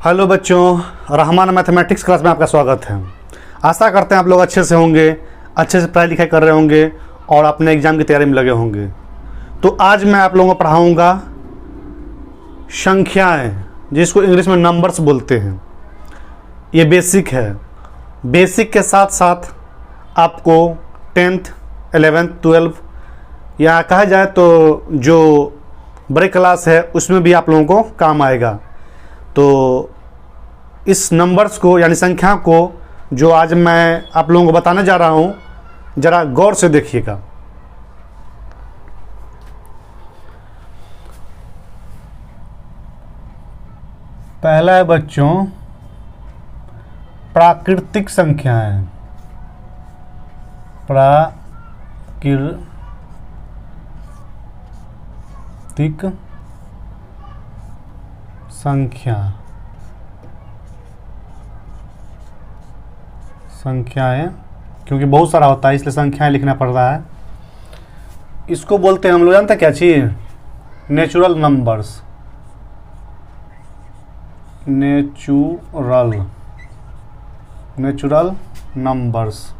Hello बच्चों, Rahman mathematics class में आपका स्वागत है। आशा करते हैं आप लोग अच्छे से होंगे, अच्छे से पढ़ाई लिखाई कर रहे होंगे और अपने एग्ज़ाम की तैयारी में लगे होंगे। तो आज मैं आप लोगों को पढ़ाऊंगा संख्याएं, जिसको इंग्लिश में नंबर्स बोलते हैं। ये बेसिक है। बेसिक के साथ साथ आपको 10th 11th 12 या कहा जाए तो जो बड़े क्लास है उसमें भी आप लोगों को काम आएगा। तो इस नंबर्स को यानी संख्या को जो आज मैं आप लोगों को बताने जा रहा हूँ, ज़रा गौर से देखिएगा। पहला है बच्चों प्राकृतिक संख्याएं। प्राकृतिक संख्याएं, क्योंकि बहुत सारा होता है इसलिए संख्याएं लिखना पड़ रहा है। इसको बोलते हैं हम लोग, जानते हैं क्या चीज़? Natural numbers. Natural numbers.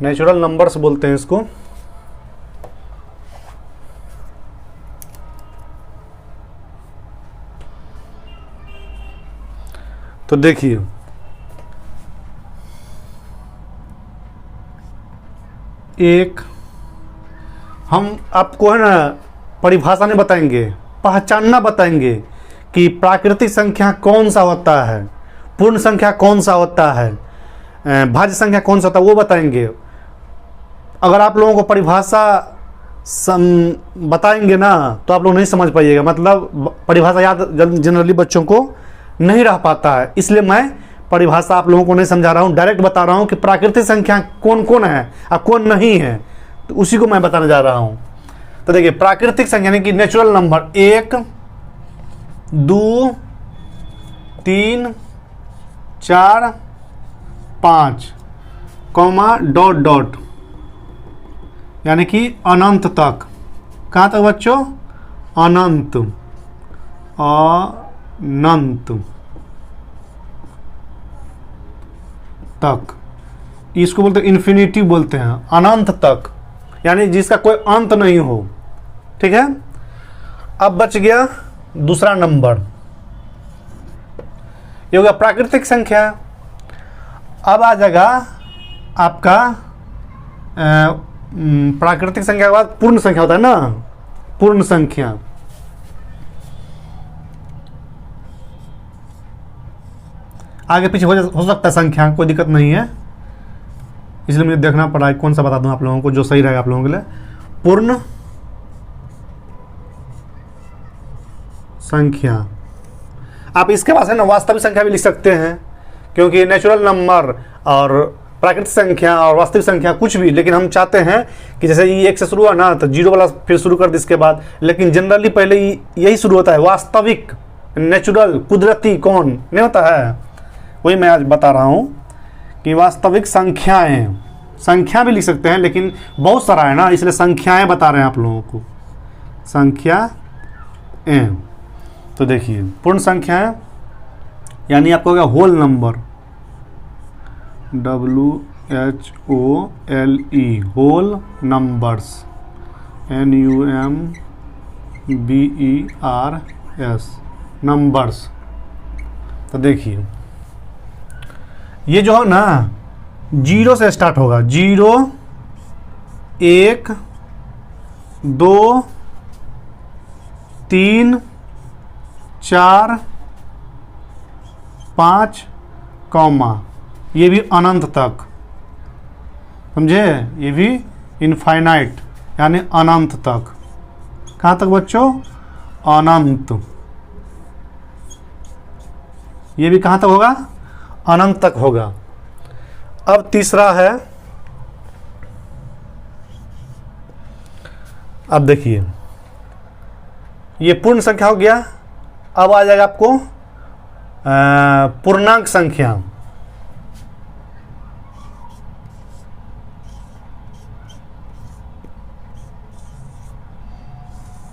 Natural numbers बोलते हैं इसको। तो देखिए, एक हम आपको है ना परिभाषा नहीं बताएंगे, पहचानना बताएंगे कि प्राकृतिक संख्या कौन सा होता है, पूर्ण संख्या कौन सा होता है, भाज्य संख्या कौन सा होता है, वो बताएंगे। अगर आप लोगों को परिभाषा बताएंगे ना तो आप लोग नहीं समझ पाइएगा, मतलब परिभाषा याद जनरली बच्चों को नहीं रह पाता है। इसलिए मैं परिभाषा आप लोगों को नहीं समझा रहा हूँ, डायरेक्ट बता रहा हूँ कि प्राकृतिक संख्या कौन कौन है और कौन नहीं है, तो उसी को मैं बताने जा रहा हूँ। तो देखिए, प्राकृतिक संख्या यानी कि natural number 1 2 3 4 5 comma dot dot, यानी कि अनंत तक। कहाँ तक बच्चों? अनंत तक। इसको बोलते हैं इन्फिनिटी, बोलते हैं अनंत तक, यानी जिसका कोई अंत नहीं हो। ठीक है। अब बच गया दूसरा नंबर, ये हो गया प्राकृतिक संख्या। अब आ जाएगा आपका प्राकृतिक संख्या के बाद पूर्ण संख्या होता है ना, पूर्ण संख्या। आगे पीछे हो सकता है संख्या, कोई दिक्कत नहीं है, इसलिए मुझे देखना पड़ा है कौन सा बता दूं आप लोगों को जो सही रहेगा आप लोगों के लिए। पूर्ण संख्या। आप इसके पास है ना वास्तविक संख्या भी लिख सकते हैं, क्योंकि नेचुरल नंबर और प्राकृतिक संख्या और वास्तविक संख्या कुछ भी, लेकिन हम चाहते हैं कि जैसे ये 1 से शुरू हुआ ना तो 0 वाला फिर शुरू कर दे इसके बाद, लेकिन जनरली पहले यही शुरू होता है। वास्तविक, नेचुरल, कुदरती कौन नहीं होता है, वही मैं आज बता रहा हूँ कि वास्तविक संख्याएं। संख्या भी लिख सकते हैं लेकिन बहुत सारा है ना, इसलिए संख्याएं बता रहे हैं आप लोगों को, संख्याएं। तो देखिए, पूर्ण संख्याएं यानी आपको हो गया whole number, WHOLE, whole numbers, NUMBERS, numbers. तो देखिए, ये जो है ना 0 से स्टार्ट होगा, 0 1 2 3 4 5 कॉमा, ये भी अनंत तक, समझे? ये भी इनफाइनाइट यानी अनंत तक। कहाँ तक बच्चों? अनंत। ये भी कहाँ तक होगा? अनंत तक होगा। अब तीसरा है, अब देखिए ये पूर्ण संख्या हो गया। अब आ जाएगा आपको पूर्णांक संख्या।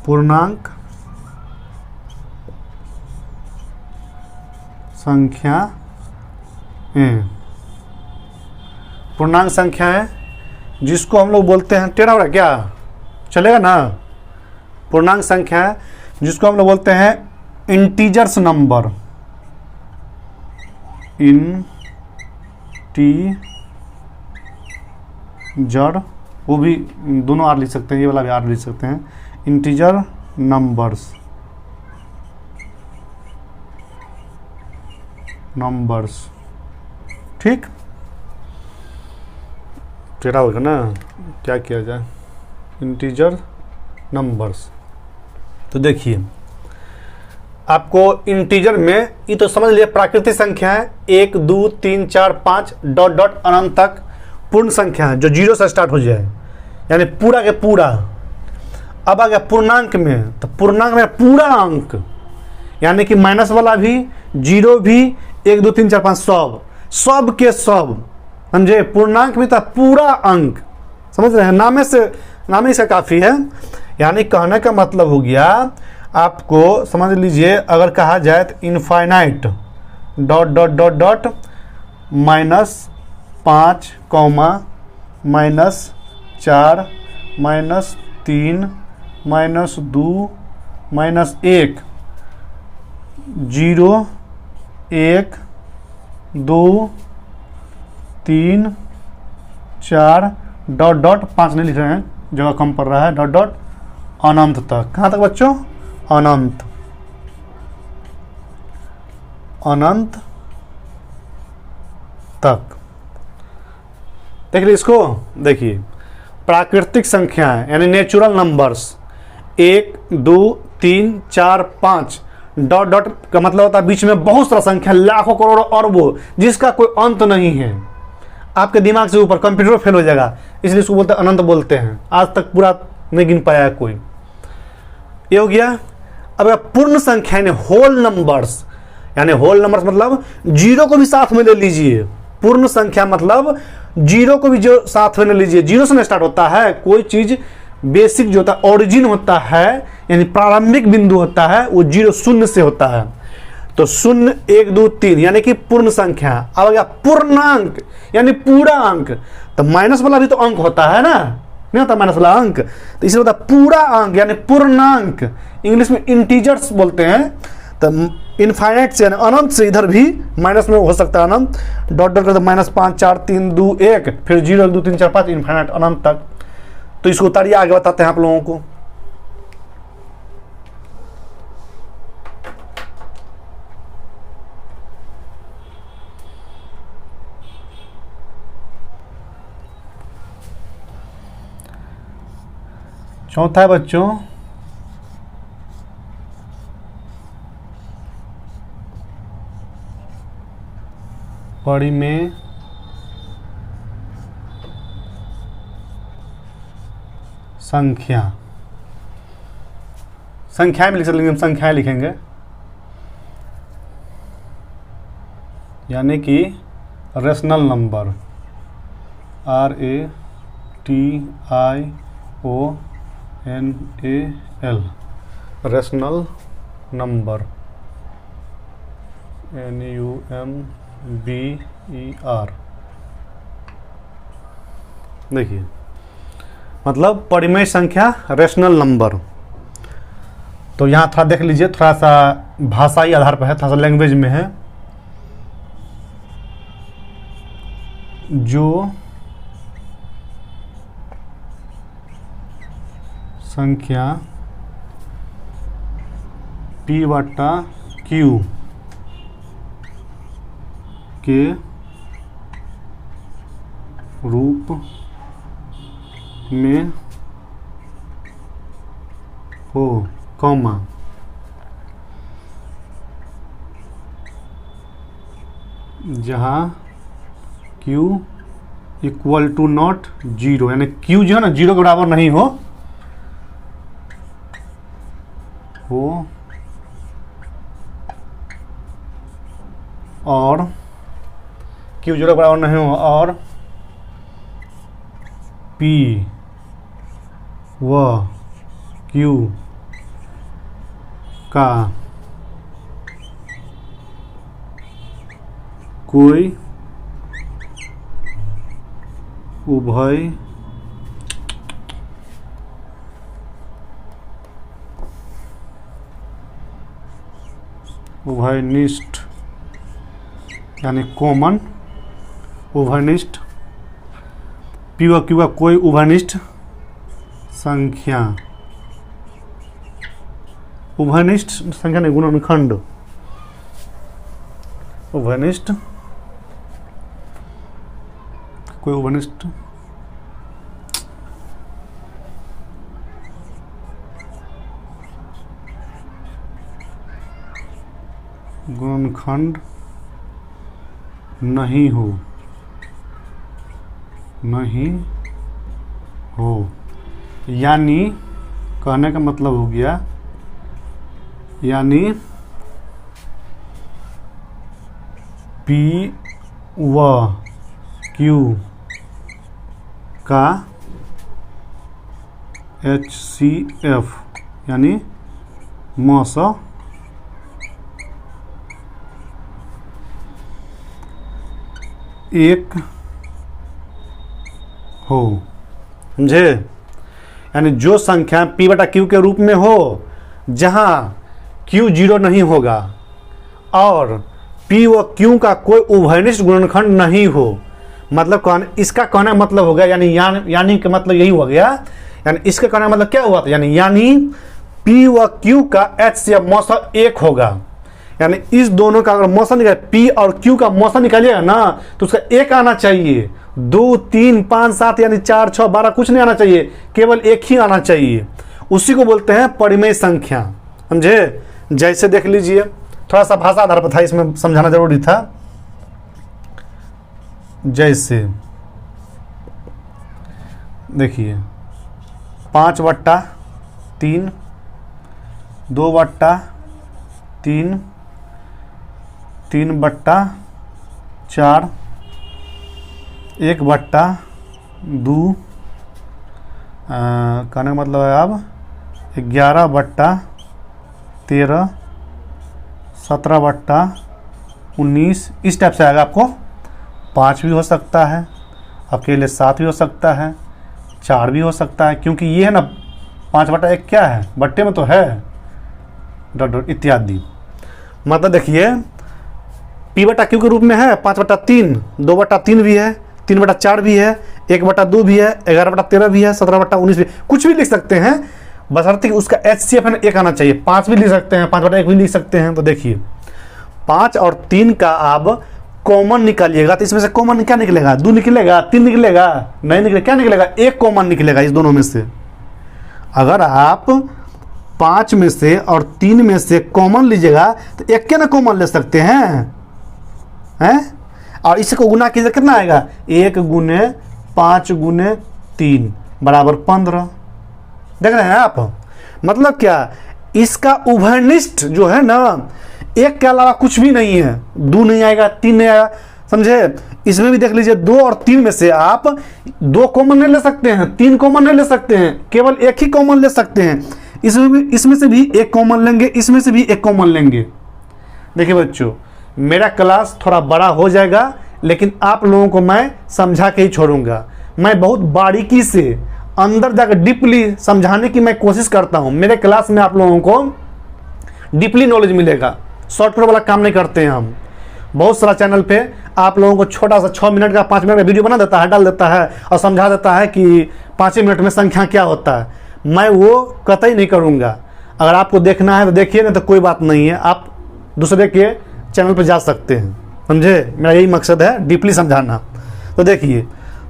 पूर्णांक संख्या पूर्णांक संख्या है जिसको हम लोग बोलते हैं, टेढ़ा हो रहा है क्या, चलेगा ना। पूर्णांक संख्या है जिसको हम लोग बोलते हैं इंटीजर्स नंबर, इंटीजर, वो भी दोनों आर लिख सकते हैं, ये वाला भी आर लिख सकते हैं, इंटीजर नंबर्स, ठीक। टेढ़ा होगा ना, क्या किया जाए, इंटीजर नंबर्स। तो देखिए आपको इंटीजर में ये तो समझ लिया प्राकृतिक संख्या है, 1 2 3 4 5 डॉट डॉट अनंत तक पूर्ण संख्या है जो 0 से स्टार्ट हो जाए, यानी पूरा के पूरा। अब आ गया पूर्णांक में, तो पूर्णांक में पूरा अंक, यानी कि माइनस वाला भी, 0 भी, 1 2 3 4 5 सब के सब, समझे। पूर्णांक में था पूरा अंक, समझ रहे हैं, नामे से काफ़ी है। यानी कहने का मतलब हो गया, आपको समझ लीजिए, अगर कहा जाए तो infinite dot dot dot dot -5, -4, -3, -2, -1, 0 1 2 3 4 dot dot 5 नहीं लिख रहे हैं, जगह कम पड़ रहा है, डॉट डॉट अनंत तक। कहाँ तक बच्चों, अनंत तक। देख लीजिए इसको, देखिए प्राकृतिक संख्याएं यानी नेचुरल नंबर्स, 1 2 3 4 5 डॉट डॉट का मतलब होता है बीच में बहुत सारा संख्या, लाखों करोड़ों अरबों, जिसका कोई अंत नहीं है। आपके दिमाग से ऊपर, कंप्यूटर फेल हो जाएगा, इसलिए इसको बोलते हैं अनंत बोलते हैं। आज तक पूरा नहीं गिन पाया है कोई। ये हो गया। अब पूर्ण संख्या यानी होल नंबर्स, यानी होल नंबर्स मतलब 0 को भी साथ में ले लीजिए। पूर्ण संख्या मतलब 0 को भी जो साथ में ले लीजिए, 0 से स्टार्ट होता है कोई चीज, बेसिक जो होता है, ओरिजिन होता है, यानी प्रारंभिक बिंदु होता है, वो 0 शून्य से होता है। तो 0 1 2 3 यानी कि पूर्ण संख्या। अब गया पूर्णांक यानी पूरा अंक, तो माइनस वाला भी तो अंक होता है ना, नहीं होता माइनस वाला अंक, तो इसलिए होता है पूरा अंक यानी पूर्णांक। इंग्लिश में इंटीजर्स बोलते हैं। तो इनफाइनाइट से यानी अनंत से, इधर भी माइनस में हो सकता है अनंत, डॉट डॉट करते -5 4 3 2 1, फिर 0 1 2 3 4 5 इनफाइनाइट अनंत तक। तो इसको उतारिए, आगे बताते हैं आप लोगों को। चौथा है बच्चों परिमेय संख्या। संख्याएं में लिख सकते, हम संख्याएं लिखेंगे, यानी कि rational number, RATIONAL, rational number, NUMBER। देखिए मतलब परिमेय संख्या, रेशनल नंबर। तो यहाँ थोड़ा देख लीजिए, थोड़ा सा भाषाई आधार पर है, थोड़ा सा लैंग्वेज में है। जो संख्या P/Q के रूप में हो, कॉमा, जहाँ Q इक्वल टू नॉट 0, यानी Q जो है ना 0 के बराबर नहीं हो, और Q 0 के बराबर नहीं हो, और P व Q का कोई उभयनिष्ठ यानी कॉमन उभयनिष्ठ पी व क्यू का कोई उभयनिष्ठ संख्या, उभयनिष्ठ संख्या नहीं गुणनखंड, उभयनिष्ठ कोई उभयनिष्ठ गुणनखंड नहीं हो, यानी कहने का मतलब हो गया, यानी पी व क्यू का HCF यानी मॉस एक हो, समझे। यानी जो संख्या P बटा Q के रूप में हो जहां Q 0 नहीं होगा और P व Q का कोई उभयनिष्ठ गुणनखंड नहीं हो, मतलब इसका कहना मतलब हो गया, यानी का मतलब यही हो गया, यानी इसका कहना मतलब क्या हुआ था, यानी P व Q का HCF मौसम एक होगा, यानी इस दोनों का अगर मौसम निकाले P और Q का मौसम निकालिएगा ना तो उसका एक आना चाहिए, 2 3 5 7 यानी 4 6 12 कुछ नहीं आना चाहिए, केवल एक ही आना चाहिए, उसी को बोलते हैं परिमेय संख्या, समझे। जैसे देख लीजिए, थोड़ा सा भाषा आधार पर था, इसमें समझाना जरूरी था। जैसे देखिए 5/3 2/3 3/4 1/2 कहने का मतलब है अब 11/13 17/19 इस टाइप से आएगा। आपको 5 भी हो सकता है, अकेले 7 भी हो सकता है, 4 भी हो सकता है, क्योंकि ये है ना 5/1 क्या है, बट्टे में तो है डॉट डॉट इत्यादि। मतलब देखिए P बटा Q के रूप में है 5/3 2/3 भी है, 3/4 भी है, 1/2 भी है, 11/13 भी है, 17/19 भी, कुछ भी लिख सकते हैं, बशर्ते कि उसका HCF है एक आना चाहिए। 5 भी लिख सकते हैं, 5/1 भी लिख सकते हैं। तो देखिए 5 और 3 का आप कॉमन निकालिएगा तो इसमें से कॉमन क्या निकलेगा, 2 निकलेगा, 3 निकलेगा, नहीं निकलेगा, क्या निकलेगा, एक कॉमन निकलेगा इस दोनों में से। अगर आप 5 में से और 3 में से कॉमन लीजिएगा तो एक के ना कॉमन ले सकते हैं, और इसको गुना कीजिए, कितना आएगा, 1 गुने 5 गुने 3 बराबर 15। देख रहे हैं आप, मतलब क्या, इसका उभयनिष्ठ जो है ना एक के अलावा कुछ भी नहीं है, 2 नहीं आएगा, 3 नहीं आएगा, समझे। इसमें भी देख लीजिए 2 और 3 में से आप 2 कॉमन नहीं ले सकते हैं, 3 कॉमन नहीं ले सकते हैं, केवल एक ही कॉमन ले सकते हैं। इसमें से भी एक कॉमन लेंगे, इसमें से भी एक कॉमन लेंगे। देखिए बच्चों, मेरा क्लास थोड़ा बड़ा हो जाएगा, लेकिन आप लोगों को मैं समझा के ही छोड़ूंगा। मैं बहुत बारीकी से अंदर जाकर डीपली समझाने की मैं कोशिश करता हूं। मेरे क्लास में आप लोगों को डीपली नॉलेज मिलेगा, शॉर्टकट वाला काम नहीं करते हैं हम। बहुत सारा चैनल पे आप लोगों को छोटा सा 6 मिनट का 5 मिनट का वीडियो बना देता है, डाल देता है और समझा देता है कि 5 मिनट में संख्या क्या होता है। मैं वो कतई नहीं करूँगा। अगर आपको देखना है तो देखिए, नहीं तो कोई बात नहीं है, आप दूसरे के चैनल पर जा सकते हैं, समझे। मेरा यही मकसद है, डीपली समझाना। तो देखिए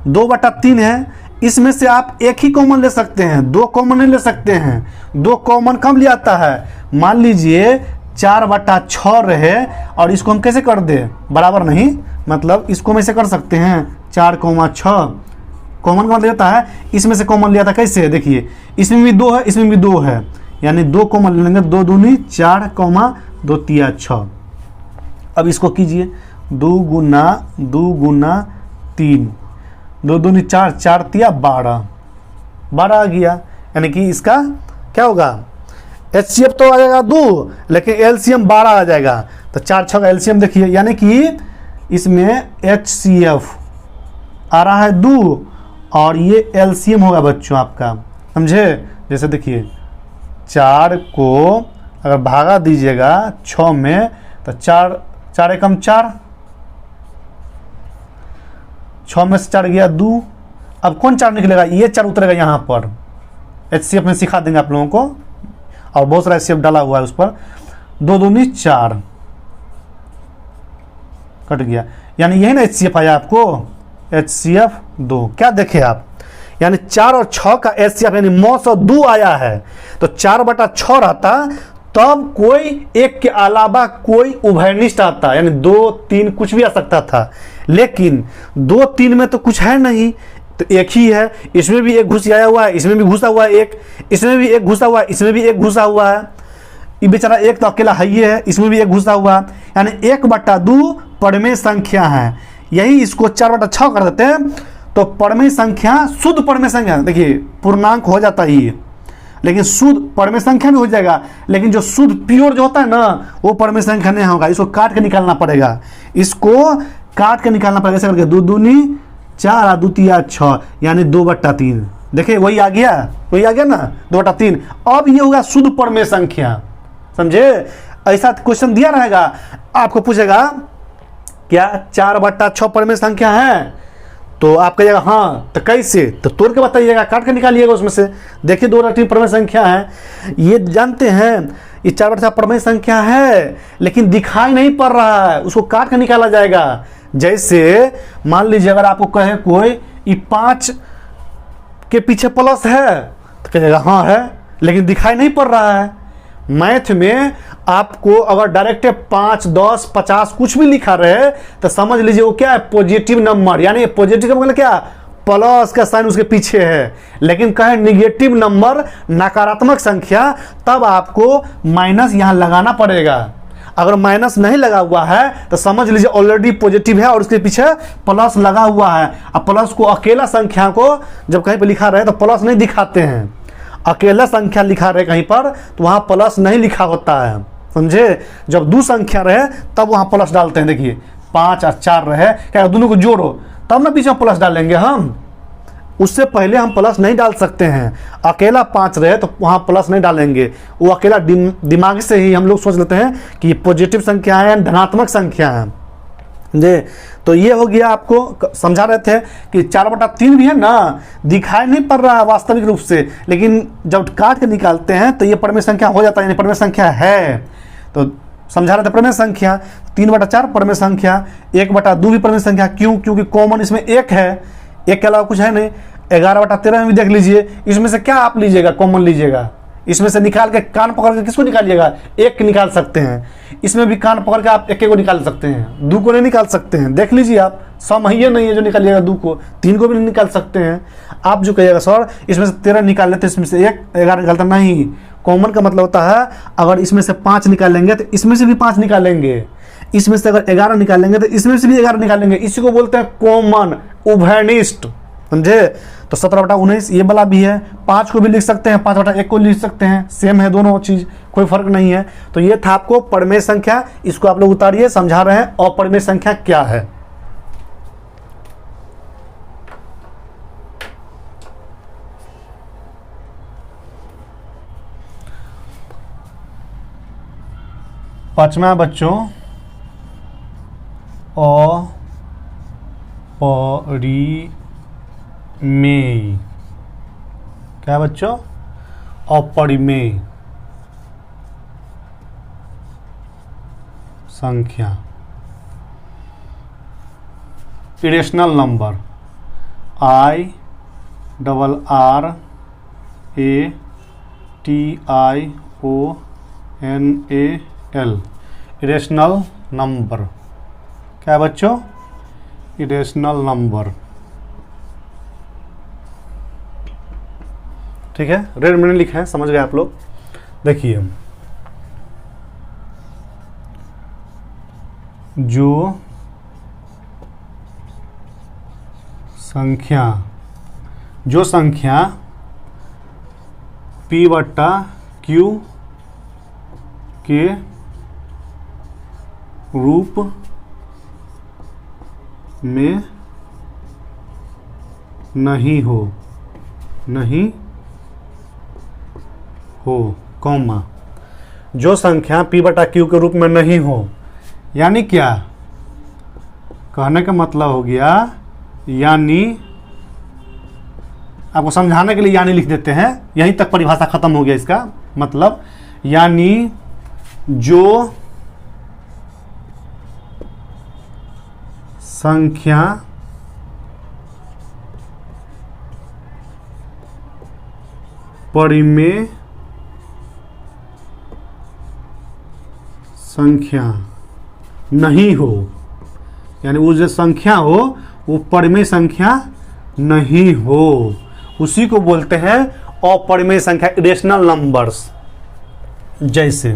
2/3 है, इसमें से आप एक ही कॉमन ले सकते हैं, 2 कॉमन नहीं ले सकते हैं। 2 कॉमन कब ले आता है, मान लीजिए 4/6 रहे और इसको हम कैसे कर दे, बराबर नहीं, मतलब इसको हम ऐसे कर सकते हैं 4,6 कॉमन कौन लेता है, इसमें से कॉमन लिया था कैसे, देखिए इसमें भी 2 है, इसमें भी 2 है, यानी 2 कॉमन लेंगे, 2 दूनी 4, 2 तिया 6। अब इसको कीजिए 2 गुना 3, 2 दूनी 4, 4 तिया 12 आ गया। यानी कि इसका क्या होगा, HCF तो आ जाएगा 2, लेकिन LCM 12 आ जाएगा। तो 4 6 का LCM देखिए, यानी कि इसमें HCF आ रहा है 2 और ये LCM होगा बच्चों आपका, समझे। जैसे देखिए 4 को अगर भागा दीजिएगा 6 में तो 4 4 एकम 4, 6 में से 4 गया 2। अब कौन 4 निकलेगा, ये 4 उतरेगा यहाँ पर। HCF में सिखा देंगे आप लोगों को, और बहुत सारा HCF डाला हुआ है उस पर। 2 दूनी 4 कट गया, यानी यही ना HCF आया आपको, HCF 2। क्या देखे आप, यानी 4 और 6 का HCF यानी मॉस और 2 आया है। तो 4/6 रहता तब कोई एक के अलावा कोई उभयनिष्ठ आता, यानी 2 3 कुछ भी आ सकता था, लेकिन 2 3 में तो कुछ है नहीं, तो एक ही है। इसमें भी एक घुस आया हुआ है, इसमें भी घुसा हुआ है एक, इसमें भी एक घुसा हुआ है, इसमें भी एक घुसा हुआ है। ये बेचारा एक तो अकेला है ही है, इसमें भी एक घुसा हुआ है, यानी 1/2 परमेय संख्या है। यही इसको 4/6 कर देते हैं तो परमेय संख्या, शुद्ध परमेय संख्या, देखिए पूर्णांक हो जाता ही, लेकिन शुद्ध परमेय संख्या भी हो जाएगा, लेकिन जो शुद्ध प्योर जो होता है ना वो परमेय संख्या नहीं होगा। इसको काट के निकालना पड़ेगा, इसको काट के निकालना पड़ेगा। ऐसे करके 2 दूनी 4 और 2 तिया 6, यानी 2/3। देखिए वही आ गया ना 2/3। अब ये होगा शुद्ध परमेय संख्या, समझे। ऐसा क्वेश्चन दिया रहेगा, आपको पूछेगा क्या 4/6 परमेय संख्या है, तो आप कहिएगा हाँ, तो कैसे, तो तोड़ के बताइएगा, काट के निकालिएगा उसमें से। देखिए 2/3 परमेय संख्या है, ये जानते हैं ये 4/6 परमेय संख्या है, लेकिन दिखाई नहीं पड़ रहा है, उसको काट के निकाला जाएगा। जैसे मान लीजिए अगर आपको कहे कोई ये 5 के पीछे प्लस है, तो कहिएगा हाँ है, लेकिन दिखाई नहीं पड़ रहा है। मैथ में आपको अगर डायरेक्ट 5 10 50 कुछ भी लिखा रहे तो समझ लीजिए वो क्या है, पॉजिटिव नंबर, यानी पॉजिटिव का मतलब क्या, प्लस का साइन उसके पीछे है। लेकिन कहे निगेटिव नंबर, नकारात्मक संख्या, तब आपको माइनस यहाँ लगाना पड़ेगा। अगर माइनस नहीं लगा हुआ है तो समझ लीजिए ऑलरेडी पॉजिटिव है और उसके पीछे प्लस लगा हुआ है। अब प्लस को अकेला संख्या को जब कहीं पर लिखा रहे तो प्लस नहीं दिखाते हैं, अकेला संख्या लिखा रहे कहीं पर तो वहाँ प्लस नहीं लिखा होता है, समझे। जब 2 संख्या रहे तब वहाँ प्लस डालते हैं। देखिए 5 और 4 रहे, क्या दोनों को जोड़ो तब ना बीच में प्लस डालेंगे हम, उससे पहले हम प्लस नहीं डाल सकते हैं। अकेला 5 रहे तो वहाँ प्लस नहीं डालेंगे, वो अकेला दिमाग से ही हम लोग सोच लेते हैं कि ये पॉजिटिव संख्या है, धनात्मक संख्या है जी। तो ये हो गया, आपको समझा रहे थे कि 4/3 भी है ना, दिखाई नहीं पड़ रहा है वास्तविक रूप से, लेकिन जब काट के निकालते हैं तो ये परमेय संख्या हो जाता है, यानी परमेय संख्या है। तो समझा रहे थे परमेय संख्या 3/4 परमेय संख्या, 1/2 भी परमेय संख्या। क्यों, क्योंकि कॉमन इसमें 1 है, 1 के अलावा कुछ है नहीं। 11/13 में भी देख लीजिए, इसमें से क्या आप लीजिएगा, कॉमन लीजिएगा, इसमें से निकाल के कान पकड़ के किसको निकालिएगा, 1 निकाल सकते हैं। इसमें भी कान पकड़ के आप 1 को निकाल सकते हैं, 2 को नहीं निकाल सकते हैं। देख लीजिए आप, सम ही नहीं है जो निकालिएगा 2 को, 3 को भी नहीं निकाल सकते हैं। आप जो कहिएगा सर इसमें से 13 निकाल लेते, इसमें से 1 11 निकालता, नहीं। कॉमन का मतलब होता है अगर इसमें से 5 निकालेंगे तो इसमें से भी 5 निकालेंगे, इसमें से अगर 11 निकालेंगे तो इसमें से भी 11 निकालेंगे। इसी को बोलते हैं कॉमन, उभयनिष्ठ, समझे। तो 17/19 ये वाला भी है, 5 को भी लिख सकते हैं, 5/1 को लिख सकते हैं, सेम है दोनों चीज, कोई फर्क नहीं है। तो ये था आपको परमेय संख्या, इसको आप लोग उतारिए, समझा रहे हैं अपरमेय संख्या क्या है। पांचवा बच्चों, अपरिमेय, क्या बच्चों, अपरिमेय संख्या, irrational number, IRRATIONAL, irrational number. क्या बच्चों, इरेशनल नंबर, ठीक है। रेड मैंने लिखा है, समझ गए आप लोग। देखिए जो संख्या P/Q के रूप में नहीं हो कॉमा, जो संख्या p बटा q के रूप में नहीं हो। यानी क्या कहने का मतलब हो गया, यानी आपको समझाने के लिए यानी लिख देते हैं, यहीं तक परिभाषा खत्म हो गया इसका मतलब। यानी जो संख्या परिमेय संख्या नहीं हो, यानी वो जो संख्या हो वो परिमेय संख्या नहीं हो, उसी को बोलते हैं अपरिमेय संख्या, इरेशनल नंबर्स। जैसे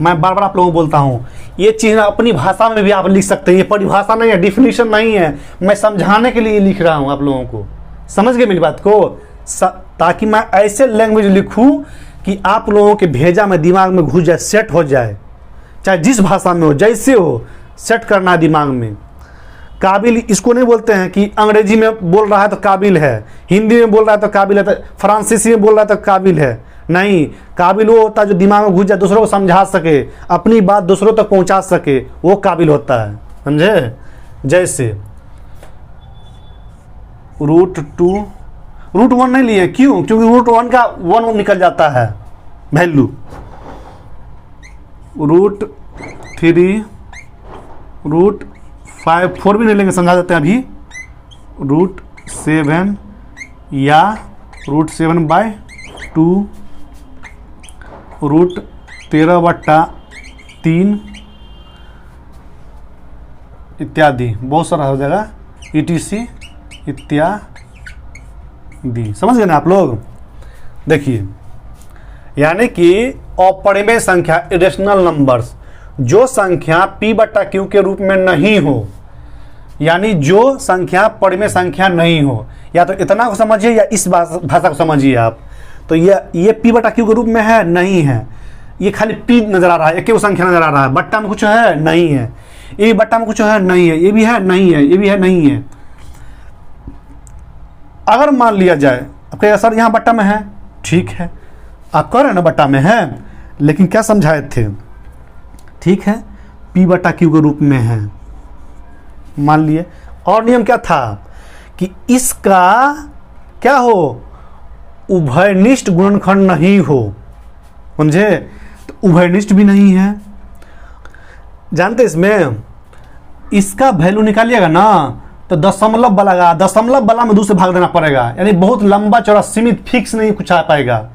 मैं बार बार आप लोगों को बोलता हूं, ये चीज़ अपनी भाषा में भी आप लिख सकते हैं, ये परिभाषा नहीं है, डिफिनीशन नहीं है, मैं समझाने के लिए लिख रहा हूं आप लोगों को। समझ गए मेरी बात को? ताकि मैं ऐसे लैंग्वेज लिखूं कि आप लोगों के भेजा में दिमाग में घुस जाए, सेट हो जाए, चाहे जिस भाषा में हो, जैसे हो, सेट करना है दिमाग में। काबिल इसको नहीं बोलते हैं कि अंग्रेजी में बोल रहा है तो काबिल है, हिंदी में बोल रहा है तो काबिल है, तो फ्रांसीसी में बोल रहा है तो काबिल है। नहीं, काबिल वो होता है जो दिमाग में घुस जाए, दूसरों को समझा सके, अपनी बात दूसरों तक पहुंचा सके, वो काबिल होता है। समझे? जैसे √2 नहीं लिए, क्यों? क्योंकि √1 का 1 निकल जाता है वैल्यू। √3 √5 4 भी नहीं लेंगे, समझा देते हैं अभी। √7 या √7/2 √13/3 इत्यादि, बहुत सारा हो जाएगा, ETC इत्यादि। समझ गए ना आप लोग? देखिए, यानी कि अपरिमेय संख्या, इरेशनल नंबर्स, जो संख्या p बटा q के रूप में नहीं हो, यानी जो संख्या परिमेय संख्या नहीं हो। या तो इतना को समझिए या इस भाषा को समझिए आप। तो ये p बटा q के रूप में है, नहीं है, ये खाली p नजर आ रहा है, एक ही संख्या नजर आ रहा है, बट्टा में कुछ है, नहीं है, ये भी बट्टा में कुछ है, नहीं है, ये भी है, नहीं है, ये भी है, नहीं है। अगर मान लिया जाए आपके सर यहाँ बट्टा में है, ठीक है, आप कह रहे हैं ना बट्टा में है, लेकिन क्या समझाए थे? ठीक है, p बटा q के रूप में है, मान लिए। और नियम क्या था कि इसका क्या हो, उभयनिष्ठ गुणनखंड नहीं हो। समझे? तो उभयनिष्ठ भी नहीं है। जानते इसमें इसका वैल्यू निकालिएगा ना तो दशमलव वाला, दशमलव वाला में 2 से भाग देना पड़ेगा, यानी बहुत लंबा चौड़ा सीमित फिक्स नहीं कुछ आ पाएगा।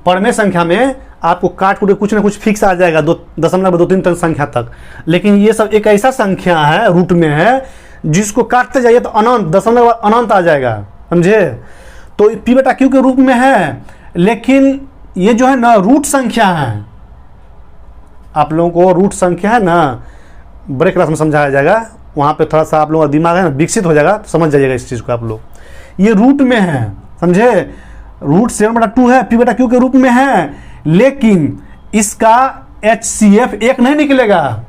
परिमेय संख्या में आपको काट कूट कुछ ना कुछ फिक्स आ जाएगा, 0.233 संख्या तक। लेकिन ये सब एक ऐसा संख्या है, रूट में है, जिसको काटते जाइए तो अनंत, दशमलव अनंत आ जाएगा। समझे? तो p बटा q के रूप में है, लेकिन ये जो है ना रूट संख्या है। आप लोगों को रूट संख्या है ना, बड़े क्लास में समझाया जाएगा, वहाँ पे थोड़ा सा आप लोगों का दिमाग है ना विकसित हो जाएगा, तो समझ जाइएगा इस चीज़ को आप लोग। ये रूट में है, समझे? √7/2 है, p बटा q के रूप में है, लेकिन इसका HCF 1 नहीं निकलेगा।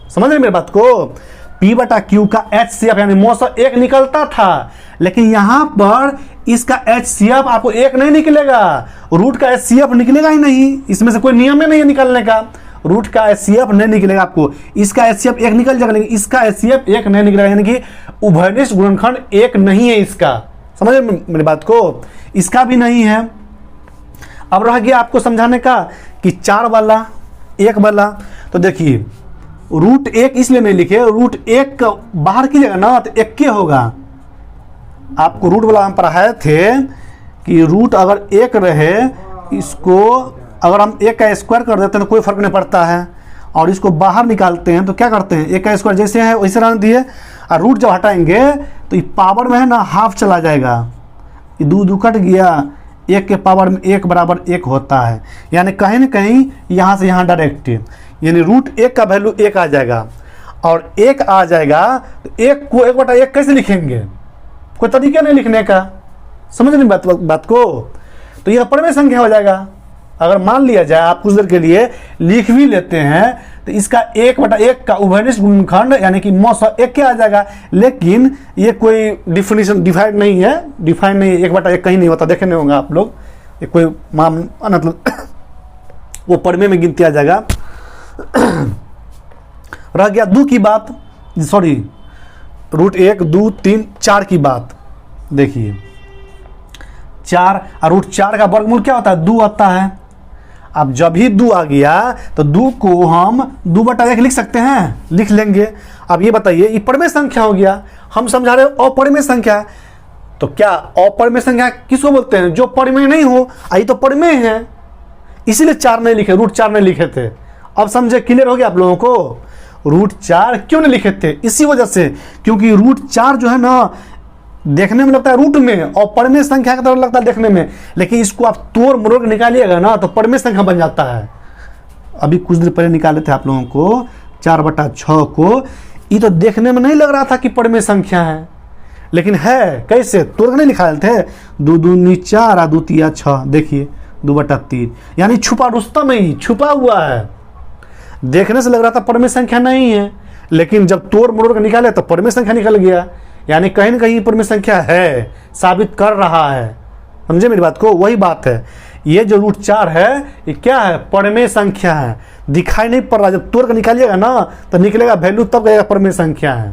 समझ रहे मेरी बात को? p बटा q का HCF यानी मौसम 1 निकलता था, लेकिन यहां पर इसका HCF आपको 1 नहीं निकलेगा, रूट का HCF निकलेगा ही नहीं। इसमें से कोई नियम ही नहीं है निकलने का, रूट का HCF नहीं निकलेगा आपको, इसका HCF 1 निकल जाएगा, लेकिन इसका HCF 1 नहीं निकलेगा, यानी कि उभयनिष्ठ गुणनखंड 1 नहीं है इसका। समझ रहे मेरी बात को? इसका भी नहीं है। अब रह गया आपको समझाने का कि 4 वाला, 1 वाला। तो देखिए, √1 इसलिए नहीं लिखे, √1 का बाहर कीजिएगा ना तो 1 के होगा। आपको रूट वाला हम पढ़ाए थे कि रूट अगर 1 रहे, इसको अगर हम 1 का स्क्वायर कर देते हैं तो कोई फर्क नहीं पड़ता है, और इसको बाहर निकालते हैं तो क्या करते हैं, 1 का स्क्वायर जैसे है वैसे रहने दिए, और रूट जब हटाएंगे तो ये पावर में है ना हाफ चला जाएगा, ये 2 कट गया, 1 के पावर में 1 बराबर 1 होता है, यानी कहीं ना कहीं यहाँ से यहाँ डायरेक्ट, यानी √1 का वैल्यू 1 आ जाएगा, और 1 आ जाएगा तो 1 को 1/1 कैसे लिखेंगे? कोई तरीका नहीं लिखने का। समझ नहीं बात को। तो यह परिमेय संख्या हो जाएगा। अगर मान लिया जाए आप कुछ देर के लिए लिख भी लेते हैं तो इसका 1/1 का उभयनिष्ठ गुणनखंड यानी कि मौसा 1 क्या आ जाएगा। लेकिन ये कोई डिफिनेशन डिफाइन नहीं है, 1/1 कहीं नहीं होता, देखे नहीं होंगे आप लोग। ये कोई मतलब वो परिमेय में गिनती आ जाएगा। रह गया 2 की बात, सॉरी √1, 2, 3, 4 की बात। देखिए 4 और √4 का वर्गमूल क्या होता है, 2 आता है। अब जब ही 2 आ गया तो 2 को हम 2/1 लिख सकते हैं, लिख लेंगे। अब ये बताइए ये परिमेय संख्या हो गया, हम समझा रहे हो अपरिमेय संख्या। तो क्या अपरिमेय संख्या किसको बोलते हैं, जो परिमेय नहीं हो। आई तो परिमेय है, इसीलिए 4 नहीं लिखे, √4 नहीं लिखे थे। अब समझे, क्लियर हो गया आप लोगों को। √4 क्यों नहीं लिखे थे, इसी वजह से क्योंकि √4 जो है ना देखने में लगता है रूट में और परिमेय संख्या की तरह लगता है देखने में, लेकिन इसको आप तोड़ मरोड़ के निकालिएगा ना तो परिमेय संख्या बन जाता है। अभी कुछ देर पहले निकाले थे आप लोगों को 4/6 को, ये तो देखने में नहीं लग रहा था कि परिमेय संख्या है, लेकिन है। कैसे तोड़ के नहीं निकाले थे, 2 दूनी 4 और 2 तिया 6, देखिए 2/3, यानी छुपा रुस्तम में ही छुपा हुआ है। देखने से लग रहा था परिमेय संख्या नहीं है, लेकिन जब तोड़ मरोड़ के निकाले तो परिमेय संख्या निकल गया, यानी कहीं ना कहीं परिमेय संख्या है, साबित कर रहा है। समझे मेरी बात को, वही बात है। ये जो √4 है ये क्या है, परिमेय संख्या है, दिखाई नहीं पड़ रहा। जब तोड़ के निकालिएगा ना तो निकलेगा वैल्यू, तब कहेगा परिमेय संख्या है।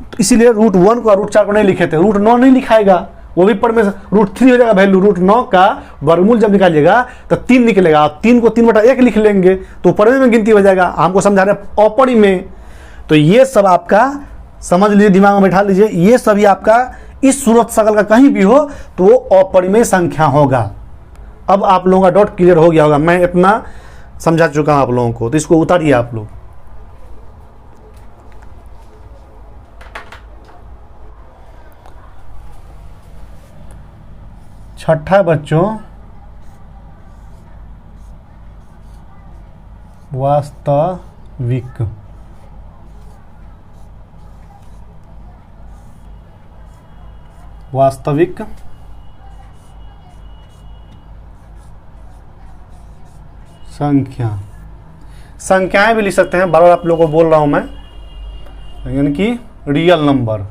तो इसीलिए √1 को और √4 को नहीं लिखे थे। √9 नहीं लिखाएगा, वो भी परिमेय। √3 हो जाएगा वैल्यू, √9 का वर्गमूल जब निकालिएगा तो 3 निकलेगा, 3 को 3/1 लिख लेंगे तो परिमेय में गिनती हो जाएगा। हमको समझा रहे अपरिमेय। तो ये सब आपका समझ लीजिए, दिमाग में बैठा लीजिए, ये सभी आपका इस सूरत शकल का कहीं भी हो तो वो अपरिमेय संख्या होगा। अब आप लोगों का डाउट क्लियर हो गया होगा, मैं इतना समझा चुका हूं आप लोगों को। तो इसको उतारिए आप लोग। छठा बच्चों, वास्तविक। वास्तविक संख्या, संख्याएं भी लिख सकते हैं, बार बार आप लोगों को बोल रहा हूं मैं, यानी कि रियल नंबर,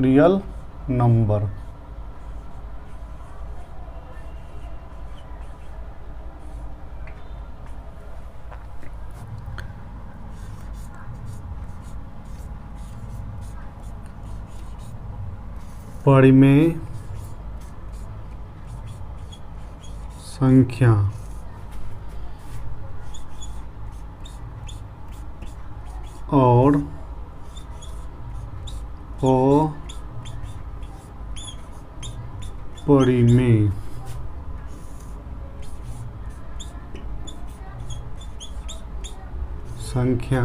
रियल नंबर। परिमेय संख्या और अपरिमेय संख्या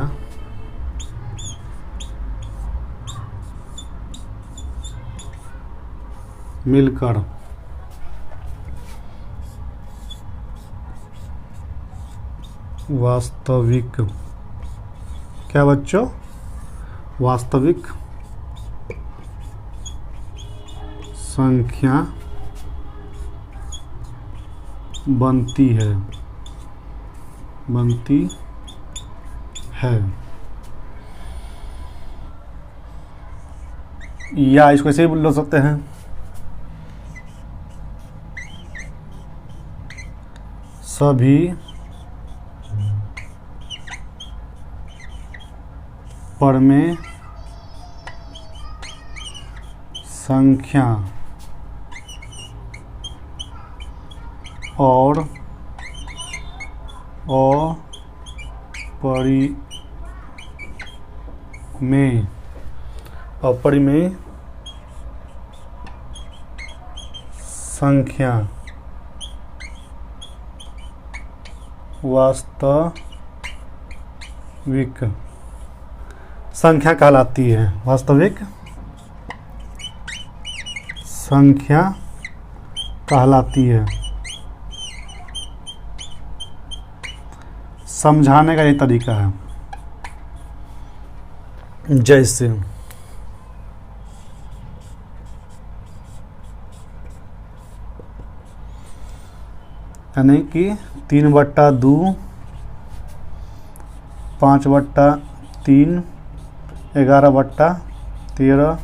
मिलकर वास्तविक, क्या बच्चों, वास्तविक संख्या बनती है, बनती है। या इसको ऐसे भी बोल सकते हैं, सभी परिमेय संख्या और अपरिमेय संख्या वास्तविक संख्या कहलाती है। वास्तविक संख्या कहलाती है। समझाने का ये तरीका है। जैसे यानी कि 3/2, 5/3, 11/13,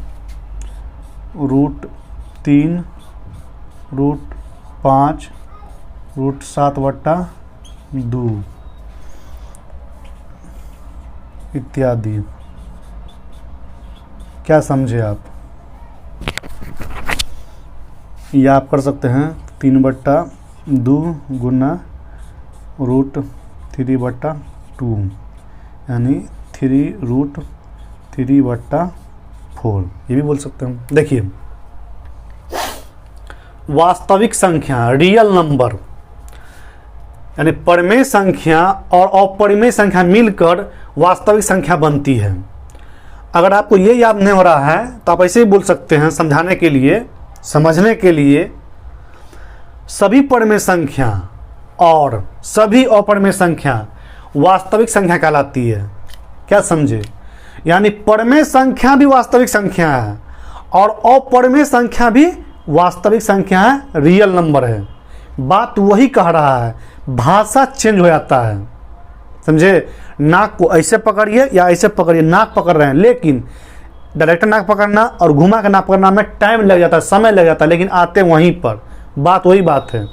√3, √5, √7/2 इत्यादि। क्या समझे आप? या आप कर सकते हैं 3/2 गुना √3/2 यानी 3√3/4, ये भी बोल सकते हैं। देखिए, वास्तविक संख्या रियल नंबर यानी परिमेय संख्या और अपरिमेय संख्या मिलकर वास्तविक संख्या बनती है। अगर आपको ये याद नहीं हो रहा है तो आप ऐसे ही बोल सकते हैं समझाने के लिए, समझने के लिए, सभी परिमेय संख्या और सभी अपरिमेय संख्या वास्तविक संख्या कहलाती है। क्या समझे? यानी परिमेय संख्या भी वास्तविक संख्या है और अपरिमेय संख्या भी वास्तविक संख्या है, रियल नंबर है। बात वही कह रहा है, भाषा चेंज हो जाता है। समझे? नाक को ऐसे पकड़िए या ऐसे पकड़िए, नाक पकड़ रहे हैं, लेकिन डायरेक्ट नाक पकड़ना और घुमा के नाक पकड़ना में टाइम लग जाता है, समय लग जाता है, लेकिन आते वहीं पर। बात वही बात है।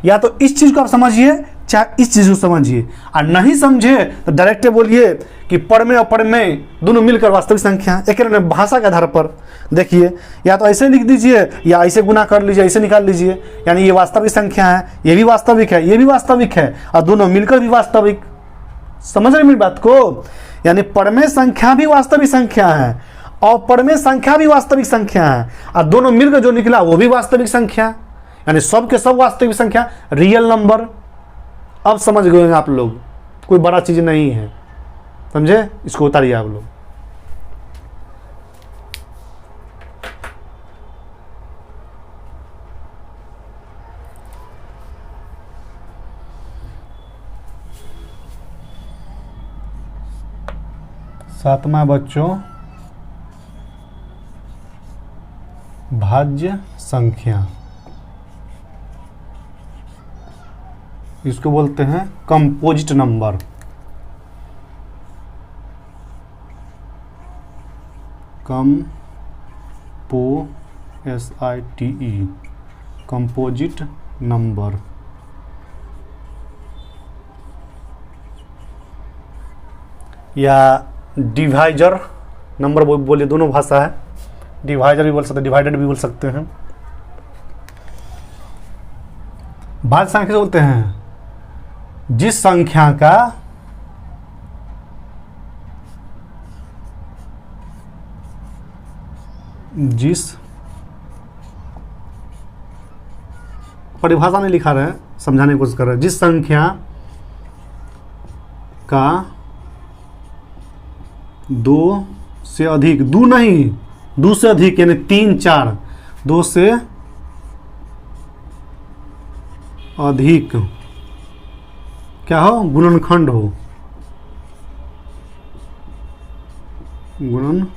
या तो इस चीज़ को आप समझिए, चाहे इस चीज़ को समझिए, और नहीं समझे तो डायरेक्ट बोलिए कि परिमेय और अपरिमेय दोनों मिलकर वास्तविक संख्या। एक भाषा के आधार पर देखिए, या तो ऐसे लिख दीजिए या ऐसे गुना कर लीजिए, ऐसे निकाल लीजिए, यानी ये वास्तविक संख्या है, ये भी वास्तविक है, ये भी वास्तविक है, और दोनों मिलकर भी वास्तविक। समझ रहे मेरी बात को? यानी परिमेय संख्या भी वास्तविक संख्या है और अपरिमेय संख्या भी वास्तविक संख्या है, और दोनों मिलकर जो निकला वो भी वास्तविक संख्या, यानी सब के सब वास्तविक संख्या, रियल नंबर। अब समझ गए आप लोग, कोई बड़ा चीज नहीं है। समझे? इसको उतारिए आप लोग। सातवां बच्चों, भाज्य संख्या, इसको बोलते हैं composite number. SITE composite number. या डिवाइजर नंबर बोलिए, दोनों भाषा है। डिवाइजर भी बोल सकते हैं, डिवाइडेड भी बोल सकते हैं। भाज्य संख्या बोलते हैं जिस संख्या का परिभाषा नहीं लिखा रहे, समझाने की कोशिश कर रहे हैं। जिस संख्या का 2 से अधिक, 2 नहीं, 2 से अधिक यानी 3, 4, 2 से अधिक क्या हो? गुणनखंड हो। गुणनखंड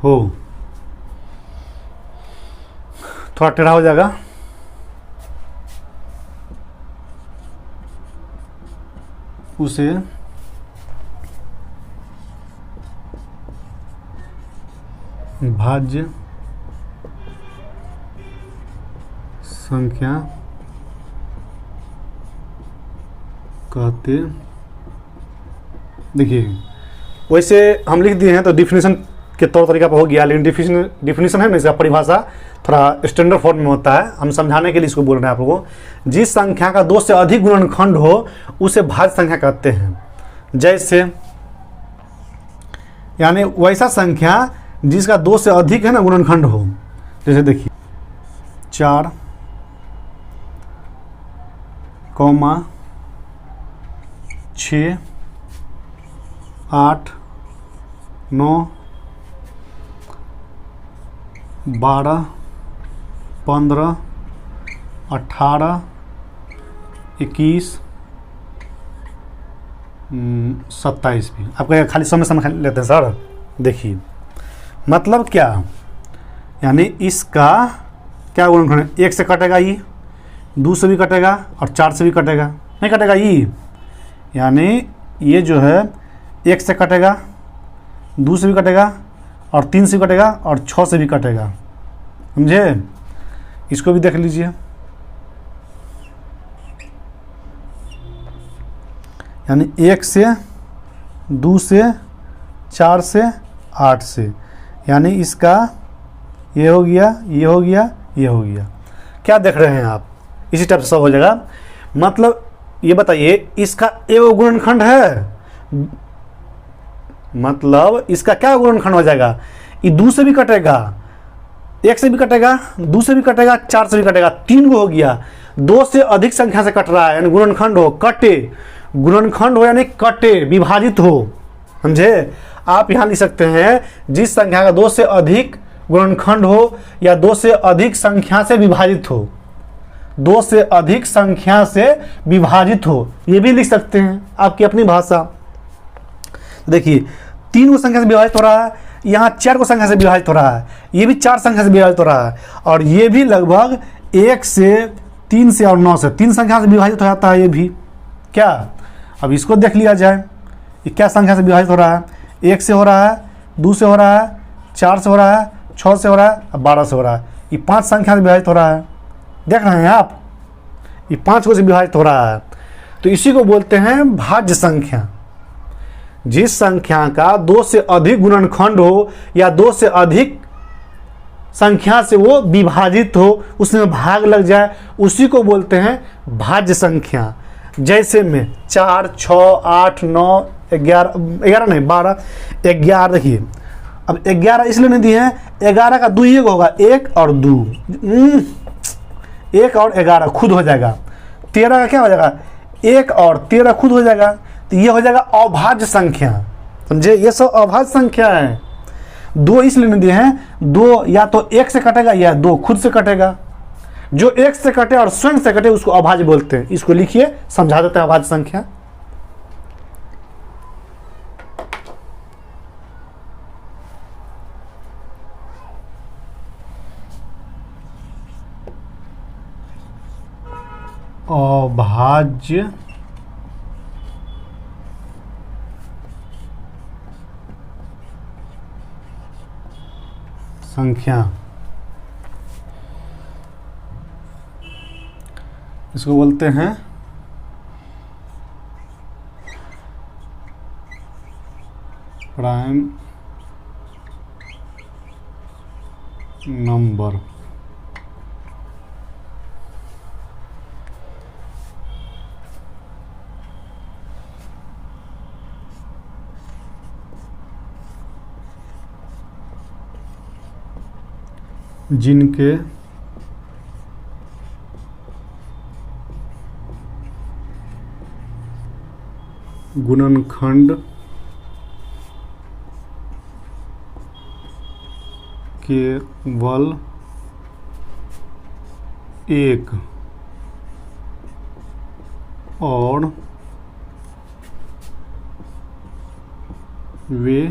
हो। थोड़ा टेढ़ा हो जाएगा। उसे भाज्य संख्या कहते। देखिए, वैसे हम लिख दिए हैं तो डिफिनीशन के तौर तरीका पर हो गया, लेकिन डिफिनीशन है ना, इसका परिभाषा थोड़ा स्टैंडर्ड फॉर्म में होता है। हम समझाने के लिए इसको बोल रहे हैं आप लोगों को। जिस संख्या का 2 से अधिक गुणनखंड हो उसे भाज्य संख्या कहते हैं। जैसे यानी वैसा संख्या जिसका 2 से अधिक है ना गुणनखंड हो। जैसे देखिए 4, 6, 8, 9, 12, 15, 18, 21, 27 भी। आप कहें खाली समय लेते हैं सर। देखिए मतलब क्या, यानी इसका क्या गुणनखंड है, 1 से कटेगा ई, 2 से भी कटेगा और 4 से भी कटेगा, नहीं कटेगा ई, यानी ये जो है 1 से कटेगा, 2 से भी कटेगा और 3 से भी कटेगा और 6 से भी कटेगा, समझे। इसको भी देख लीजिए, यानी 1 से, 2 से, 4 से, 8 से, यानी इसका ये हो गया, ये हो गया, ये हो गया। क्या देख रहे हैं आप, इसी टाइप से सब हो जाएगा। मतलब ये बताइए इसका एक गुणनखंड है, मतलब इसका क्या गुणनखंड हो जाएगा, ये 2 से भी कटेगा, 1 से भी कटेगा, 2 से भी कटेगा, 4 से भी कटेगा, 3 गो हो गया। 2 से अधिक संख्या से कट रहा है यानी गुणनखंड हो, कटे, गुणनखंड हो यानी कटे, विभाजित हो, समझे। आप यहाँ लिख सकते हैं जिस संख्या का 2 से अधिक गुणनखंड हो या 2 से अधिक संख्या से विभाजित हो, 2 से अधिक संख्या से विभाजित हो, ये भी लिख सकते हैं, आपकी अपनी भाषा। देखिए 3 को संख्या से विभाजित हो रहा है, यहाँ 4 को संख्या से विभाजित हो रहा है, ये भी 4 संख्या से विभाजित हो रहा है, और ये भी लगभग 1 से, 3 से और 9 से, 3 संख्या से विभाजित हो जाता है ये भी। क्या, अब इसको देख लिया जाए, ये क्या संख्या से विभाजित हो रहा है, 1 से हो रहा है, 2 से हो रहा है, 4 से हो रहा है, 6 से हो रहा है और 12 से हो रहा है। ये 5 संख्या से विभाजित हो रहा है, देख रहे हैं आप, ये 5 को से विभाजित हो रहा है। तो इसी को बोलते हैं भाज्य संख्या। जिस संख्या का 2 से अधिक गुणनखंड हो या 2 से अधिक संख्या से वो विभाजित हो, उसमें भाग लग जाए, उसी को बोलते हैं भाज्य संख्या। जैसे में 4, 6, 8, 9, 11 नहीं 12, 11। देखिए अब 11 इसलिए नहीं दिए हैं, 11 का 2 ही होगा, 1 और 2, 1 और 11 खुद हो जाएगा। 13 का क्या हो जाएगा, 1 और 13 खुद हो जाएगा, तो ये हो जाएगा अभाज्य संख्या, समझे। ये सब अभाज्य संख्या है। 2 इसलिए नहीं दिए हैं, 2 या तो 1 से कटेगा या 2 खुद से कटेगा। जो 1 से कटे और स्वयं से कटे उसको अभाज्य बोलते हैं। इसको लिखिए, समझा देते हैं अभाज्य संख्या। अभाज्य संख्या, इसको बोलते हैं प्राइम नंबर। जिनके गुणनखंड केवल 1 और वे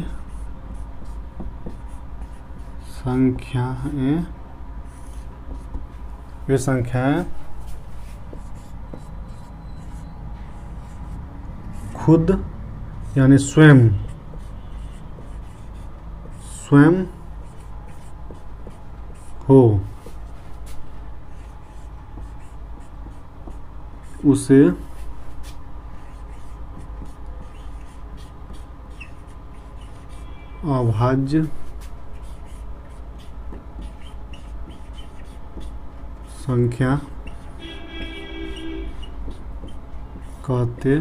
संख्याएं खुद यानी स्वयं हो, उसे अभाज्य संख्या कहते।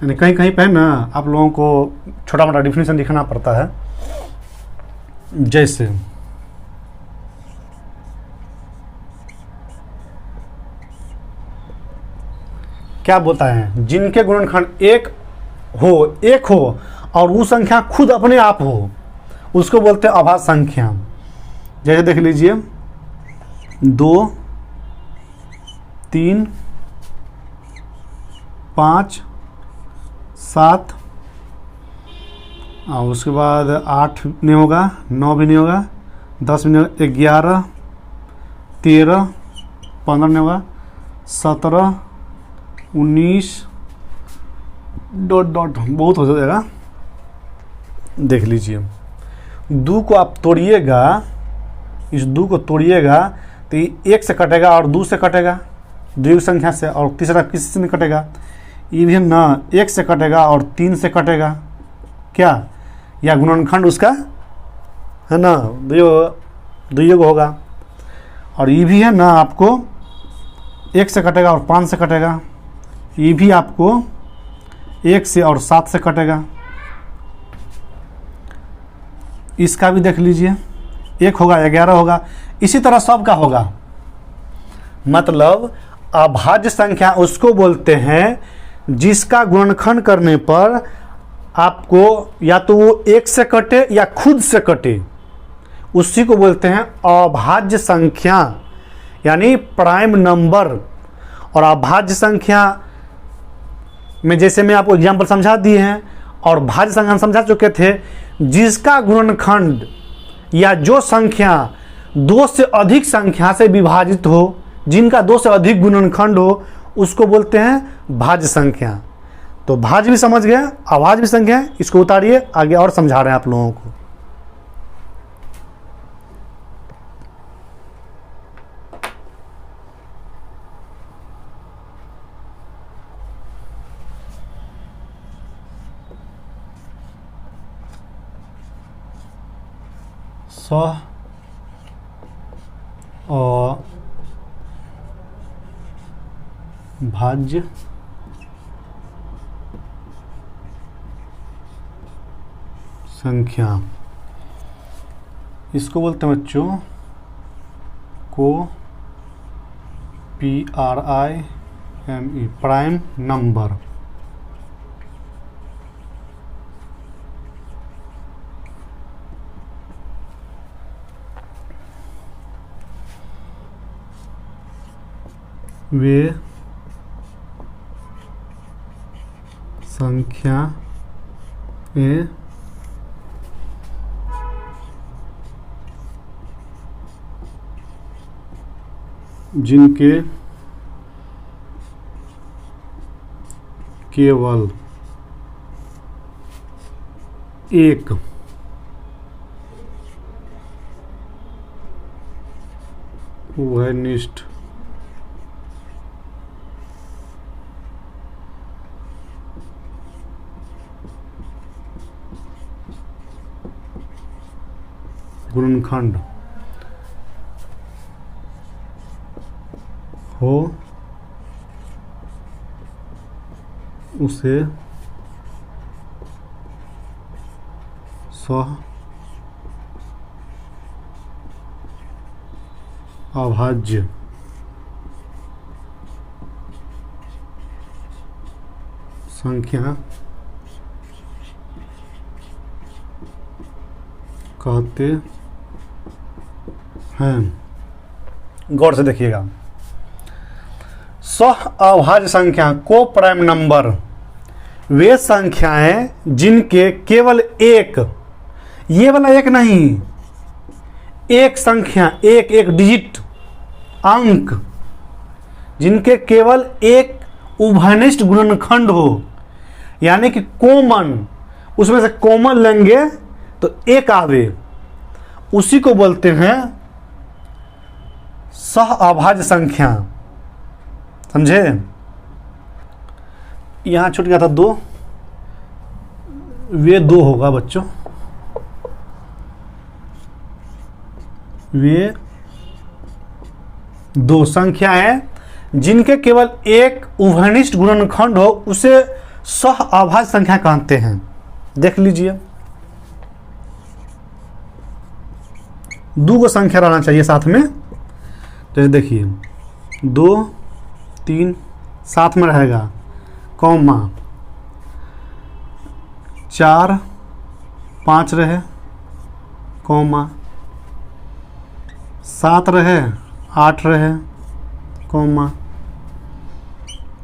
यानी कहीं कहीं पे ना आप लोगों को छोटा मोटा डिफिनेशन लिखना पड़ता है। जैसे क्या बोलता है, जिनके गुणनखंड एक हो और वो संख्या खुद अपने आप हो, उसको बोलते हैं अभाज्य संख्या। जैसे देख लीजिए 2, 3, 5, 7 और उसके बाद 8 नहीं होगा, 9 भी नहीं होगा, 10 में 11, 13, 15 में होगा 17, 19 डॉट डॉट बहुत हो जाएगा। देख लीजिए, 2 को आप तोड़िएगा, इस 2 को तोड़िएगा तो ये 1 से कटेगा और 2 से कटेगा, द्विघात संख्या से, और तीसरा किसी से नहीं कटेगा। ये भी ना 1 से कटेगा और 3 से कटेगा, क्या या गुणनखंड उसका है ना द्वियोग होगा। और ये भी है ना आपको 1 से कटेगा और 5 से कटेगा, ये भी आपको 1 से और 7 से कटेगा। इसका भी देख लीजिए, 1 होगा 11 होगा, इसी तरह सब का होगा। मतलब अभाज्य संख्या उसको बोलते हैं जिसका गुणनखंड करने पर आपको या तो वो 1 से कटे या खुद से कटे, उसी को बोलते हैं अभाज्य संख्या, यानी प्राइम नंबर। और अभाज्य संख्या में जैसे मैं आपको एग्जाम्पल समझा दिए हैं, और भाज्य संख्या समझा चुके थे, जिसका गुणनखंड या जो संख्या 2 से अधिक संख्या से विभाजित हो, जिनका 2 से अधिक गुणनखंड हो, उसको बोलते हैं भाज्य संख्या। तो भाज्य भी समझ गए, अभाज्य भी संख्या, इसको उतारिए, आगे और समझा रहे हैं आप लोगों को। भाज्य संख्या, इसको बोलते हैं बच्चों को PRIME, प्राइम नंबर। वे संख्या जिनके केवल एक उभयनिष्ठ गुणनखंड हो, उसे सह अभाज्य संख्या कहते हैं। गौर से देखिएगा, सह अभाज्य संख्या को प्राइम नंबर वे संख्याएं जिनके केवल एक, ये वाला एक नहीं, एक संख्या, एक एक डिजिट अंक, जिनके केवल एक उभयनिष्ठ गुणनखंड हो, यानी कि कॉमन, उसमें से कॉमन लेंगे तो एक आवे, उसी को बोलते हैं सह अभाज्य संख्या। समझे? यहां छूट गया था 2, वे 2 होगा बच्चों, वे 2 संख्याएं जिनके केवल एक उभयनिष्ठ गुणनखंड हो, उसे सह अभाज्य संख्या कहते हैं। देख लीजिए, 2 को संख्या रहना चाहिए साथ में। जैसे देखिए 2, 3 साथ में रहेगा, कॉमा 4, 5 रहे, कॉमा 7 रहे, 8 रहे, कॉमा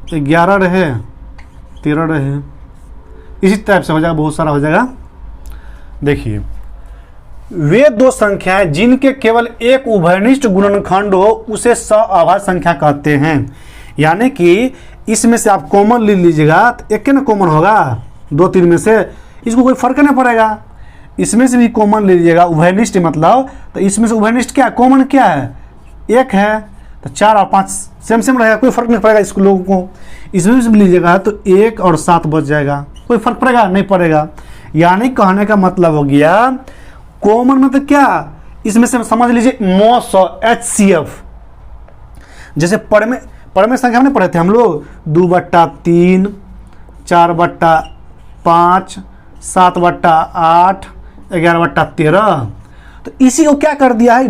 11 रहे, 13 रहे, इसी टाइप से हो जाएगा, बहुत सारा हो जाएगा। देखिए वे दो संख्याएं जिनके केवल एक उभयनिष्ठ गुणनखंड हो उसे सअभाज्य संख्या कहते हैं। यानी कि इसमें से आप कॉमन ले लीजिएगा तो एक ना कॉमन होगा, 2 3 में से, इसको कोई फर्क नहीं पड़ेगा। इसमें से भी कॉमन ले लीजिएगा, उभयनिष्ठ मतलब, तो इसमें से उभयनिष्ठ क्या कॉमन क्या है, 1 है, तो 4 और 5 सेम सेम रहेगा, कोई फर्क नहीं पड़ेगा इसको लोगों को। इसमें से लीजिएगा तो 1 और 7 बच जाएगा, कोई फर्क पड़ेगा नहीं पड़ेगा। यानी कहने का मतलब हो गया कॉमन मतलब क्या, इसमें से समझ लीजिए मॉस HCF। जैसे पढ़ में संख्या में पढ़े थे हम लोग 2/3, 4/5, 7/8, 11/13। तो इसी को क्या कर दिया है,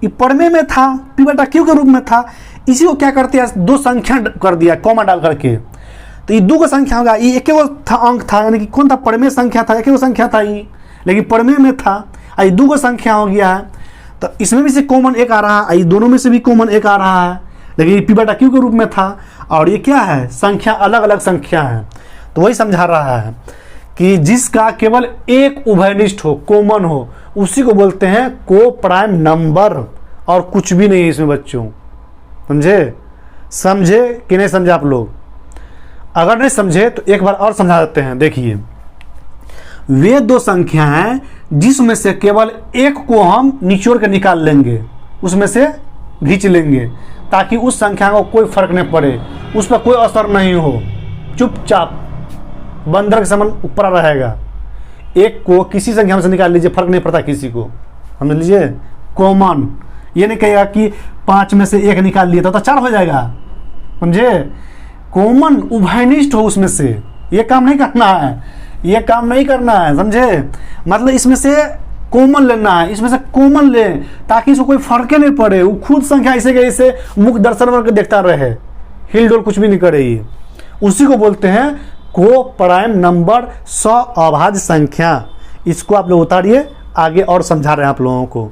ये पढ़ने में था P/Q के रूप में था, इसी को क्या करते हैं 2 संख्या कर दिया कॉमा डाल करके। तो ये 2 का संख्या होगा, ये एक था अंक था, यानी कि कौन था पढ़मे संख्या था, एक संख्या था ये, लेकिन पढ़मे में था, ये 2 का संख्या हो गया है। तो इसमें भी से कॉमन 1 आ रहा है, ये दोनों में से भी कॉमन 1 आ रहा है, लेकिन ये P/Q के रूप में था, और ये क्या है संख्या अलग अलग संख्या है। तो वही समझा रहा है कि जिसका केवल एक उभयनिष्ठ हो, कॉमन हो, उसी को बोलते हैं को प्राइम नंबर, और कुछ भी नहीं है इसमें बच्चों। समझे कि नहीं समझे आप लोग? अगर नहीं समझे तो एक बार और समझा देते हैं। देखिए, वे 2 संख्याएं जिसमें से केवल एक को हम निचोड़ के निकाल लेंगे, उसमें से खींच लेंगे, ताकि उस संख्या को कोई फर्क नहीं पड़े, उस पर कोई असर नहीं हो, चुपचाप बंदर के समान ऊपर रहेगा। एक को किसी संख्या में से निकाल लीजिए, फर्क नहीं पड़ता किसी को, समझ लीजिए कॉमन। ये नहीं कहेगा कि 5 में से 1 निकाल लिया तो 4 हो जाएगा, समझे? कॉमन उभयनिष्ठ हो उसमें से, ये काम नहीं करना है, ये काम नहीं करना है, समझे? मतलब इसमें से कॉमन लेना है, इसमें से कॉमन ले, ताकि इसको कोई फर्क नहीं पड़े, वो खुद संख्या ऐसे के ऐसे मुख दर्शन करके देखता रहे, हिल डोल कुछ भी नहीं करे। ये उसी को बोलते हैं को प्राइम नंबर, सअभाज्य संख्या। इसको आप लोग उतारिए, आगे और समझा रहे हैं आप लोगों को।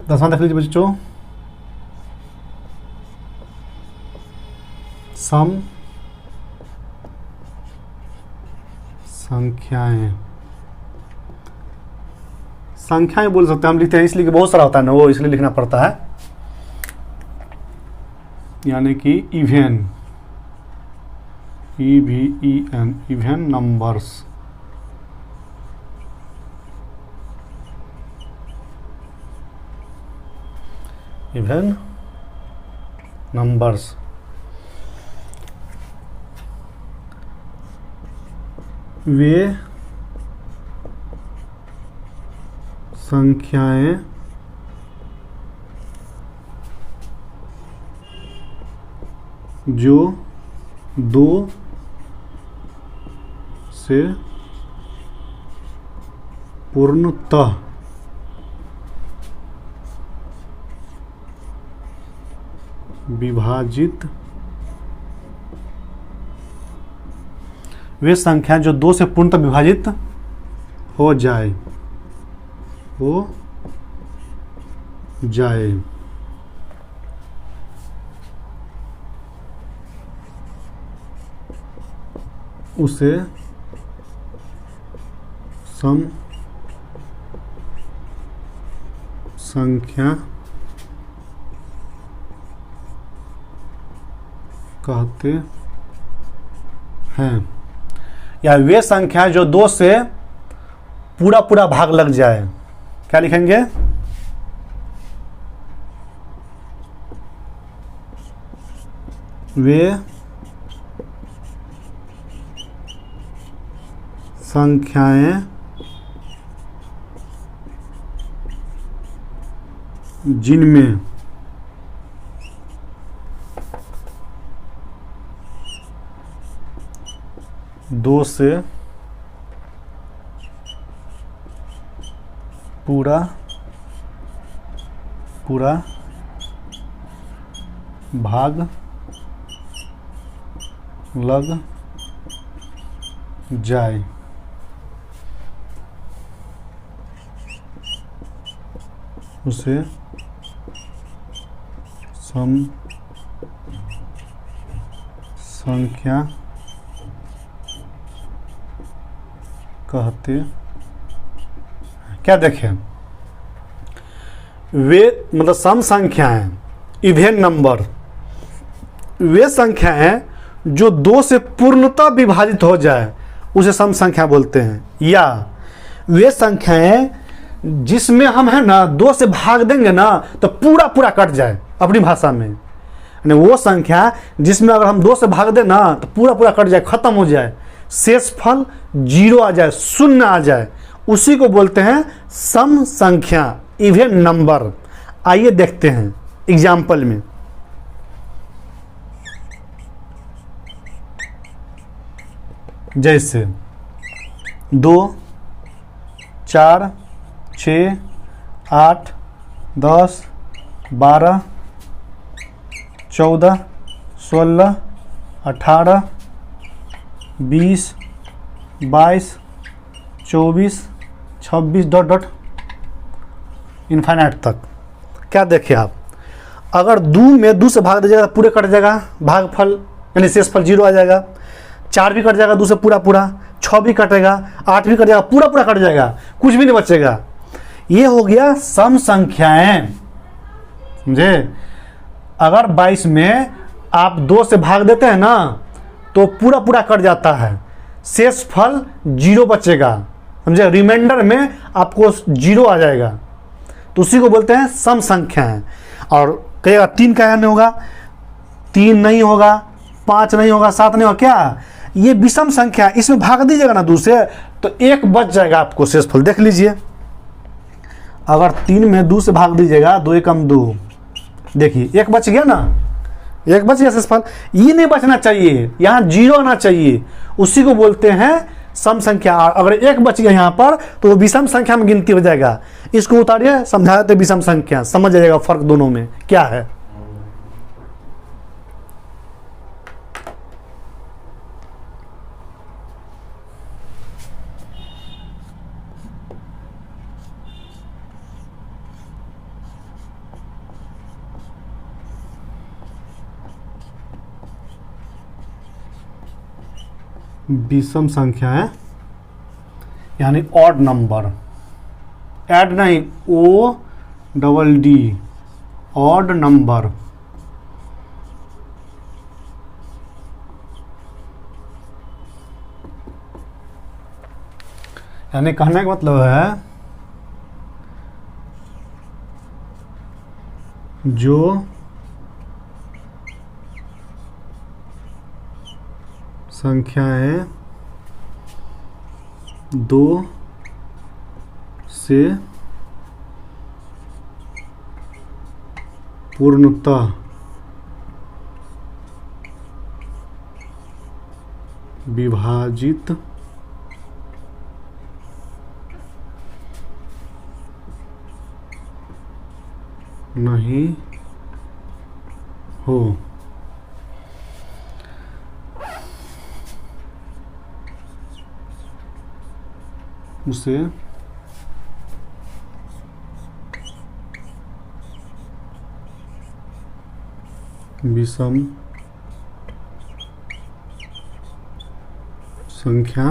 दसवां देख लीजिए बच्चों, सम संख्याएं बोल सकते हैं हम, लिखते हैं इसलिए कि बहुत सारा होता है ना, वो इसलिए लिखना पड़ता है। यानी कि even, EVEN, even numbers. Even numbers वे संख्याएं जो 2 से पूर्णतः विभाजित, वे संख्याएं जो 2 से पूर्णतः विभाजित हो जाए, उसे सम संख्या कहते हैं। या वे संख्या जो 2 से पूरा पूरा भाग लग जाए, क्या लिखेंगे? वे संख्याएं जिनमें 2 से पूरा भाग लग जाए, उसे सम संख्या कहते क्या देखें, वे मतलब सम संख्याएं, इवेन नंबर, वे संख्याएं जो 2 से पूर्णतः विभाजित हो जाए उसे सम संख्या बोलते हैं। या वे संख्याएं जिसमें हम है ना 2 से भाग देंगे ना तो पूरा पूरा कट जाए, अपनी भाषा में यानी वो संख्या जिसमें अगर हम 2 से भाग दें ना तो पूरा पूरा कट जाए, खत्म हो जाए, शेषफल 0 आ जाए, शून्य आ जाए, उसी को बोलते हैं सम संख्या, इवेन नंबर। आइए देखते हैं एग्जाम्पल में। जैसे 2, 4, 6, 8, 10, 12, 14, 16, 18, 20, 22, 24, 26 डॉट डॉट इनफाइनाइट तक। क्या देखें आप, अगर 2 में 2 से भाग दीजिएगा पूरे कट जाएगा, भागफल यानी शेषफल 0 आ जाएगा। 4 भी कट जाएगा 2 से पूरा पूरा, 6 भी कटेगा, 8 भी कट जाएगा, पूरा पूरा कट जाएगा, कुछ भी नहीं बचेगा। ये हो गया सम संख्याएं, समझे। अगर 22 में आप 2 से भाग देते हैं ना तो पूरा पूरा कट जाता है, शेषफल 0 बचेगा, समझे, रिमाइंडर में आपको 0 आ जाएगा, तो उसी को बोलते हैं सम संख्याएं। और कहेगा 3 का नहीं होगा, 3 नहीं होगा, 5 नहीं होगा, 7 नहीं होगा, क्या ये विषम संख्या, इसमें भाग दीजिएगा ना 2 से तो 1 बच जाएगा आपको शेषफल। देख लीजिए, अगर 3 में 2 से भाग दीजिएगा, 2 एकम 2, देखिए 1 बच गया ना, 1 बच गया शेषफल। ये नहीं बचना चाहिए, यहाँ 0 आना चाहिए, उसी को बोलते हैं सम संख्या। अगर 1 बच गया यहाँ पर तो वो विषम संख्या में गिनती हो जाएगा। इसको उतारिए, समझा देते विषम संख्या, समझ जाएगा फर्क दोनों में क्या है। विषम संख्या है यानी ऑड नंबर, ऐड नहीं, ODD, ऑड नंबर। यानी कहने का मतलब है जो संख्याएं 2 से पूर्णतः विभाजित नहीं हो उसे विषम संख्या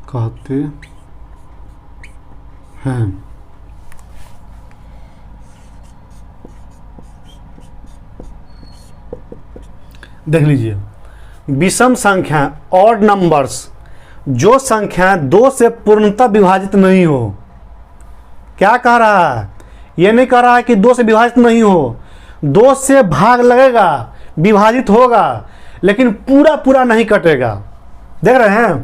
कहते हैं। देख लीजिए, विषम संख्या, ऑड नंबर्स, जो संख्या 2 से पूर्णतः विभाजित नहीं हो। क्या कह रहा है, ये नहीं कह रहा है कि 2 से विभाजित नहीं हो, 2 से भाग लगेगा, विभाजित होगा, लेकिन पूरा पूरा नहीं कटेगा। देख रहे हैं,